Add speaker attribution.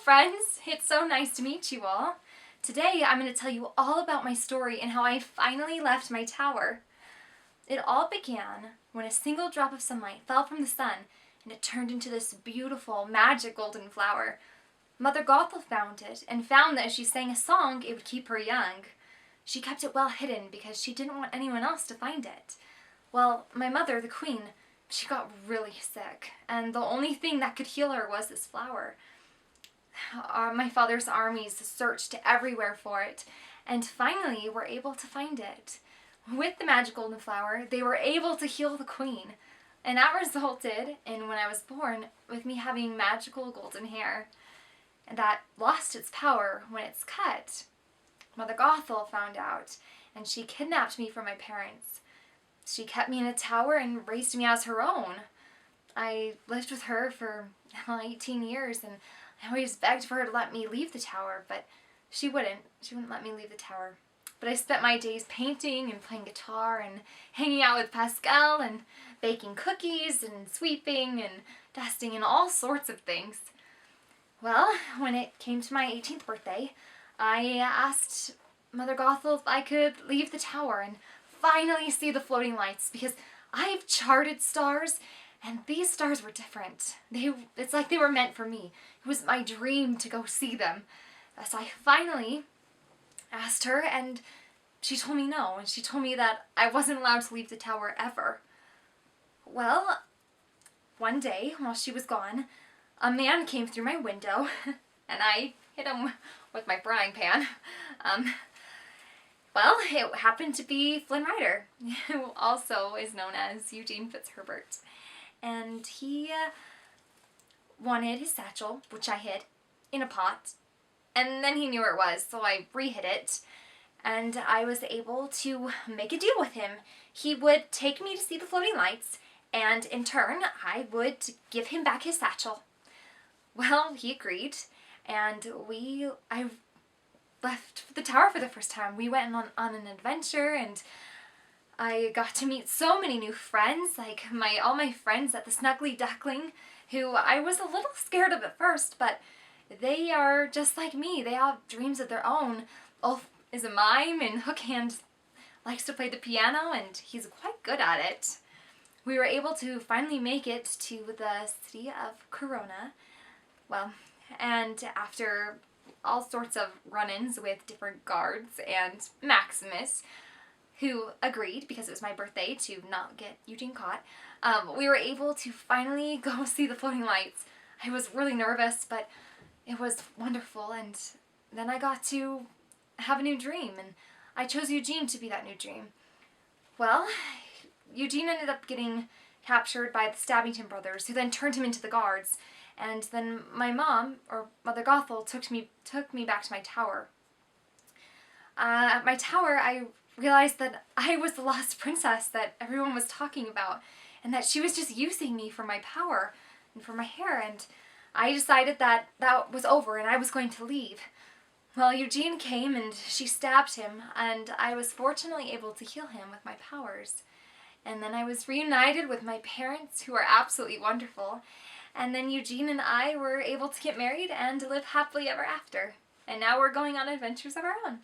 Speaker 1: friends! It's so nice to meet you all. Today I'm going to tell you all about my story and how I finally left my tower. It all began when a single drop of sunlight fell from the sun and it turned into this beautiful, magic golden flower. Mother Gothel found it and found that if she sang a song, it would keep her young. She kept it well hidden because she didn't want anyone else to find it. Well, my mother, the queen, she got really sick, and the only thing that could heal her was this flower. My father's armies searched everywhere for it, and finally were able to find it. With the magic golden flower, they were able to heal the queen, and that resulted in, when I was born, with me having magical golden hair. And that lost its power when it's cut. Mother Gothel found out, and she kidnapped me from my parents. She kept me in a tower and raised me as her own. I lived with her for 18 years, and I always begged for her to let me leave the tower, but she wouldn't. She wouldn't let me leave the tower. But I spent my days painting and playing guitar and hanging out with Pascal and baking cookies and sweeping and dusting and all sorts of things. Well, when it came to my 18th birthday, I asked Mother Gothel if I could leave the tower and finally see the floating lights, because I've charted stars and these stars were different. It's like they were meant for me. It was my dream to go see them. So I finally asked her, and she told me no, and she told me that I wasn't allowed to leave the tower ever. Well, one day while she was gone, a man came through my window and I hit him with my frying pan. Well, it happened to be Flynn Rider, who also is known as Eugene Fitzherbert. And he wanted his satchel, which I hid in a pot, and then he knew where it was, so I re-hid it, and I was able to make a deal with him. He would take me to see the floating lights, and in turn, I would give him back his satchel. Well, he agreed, and I left the tower for the first time. We went on an adventure, and I got to meet so many new friends, like all my friends at the Snuggly Duckling, who I was a little scared of at first, but they are just like me. They have dreams of their own. Ulf is a mime, and Hookhand likes to play the piano, and he's quite good at it. We were able to finally make it to the city of Corona. Well, and after all sorts of run-ins with different guards and Maximus, who agreed, because it was my birthday, to not get Eugene caught, we were able to finally go see the floating lights. I was really nervous, but it was wonderful, and then I got to have a new dream, and I chose Eugene to be that new dream. Well, Eugene ended up getting captured by the Stabbington brothers, who then turned him into the guards, and then my mom, or Mother Gothel, took me back to my tower. At my tower, I realized that I was the lost princess that everyone was talking about, and that she was just using me for my power and for my hair, and I decided that that was over and I was going to leave. Well, Eugene came and she stabbed him, and I was fortunately able to heal him with my powers. And then I was reunited with my parents, who are absolutely wonderful, and then Eugene and I were able to get married and live happily ever after. And now we're going on adventures of our own.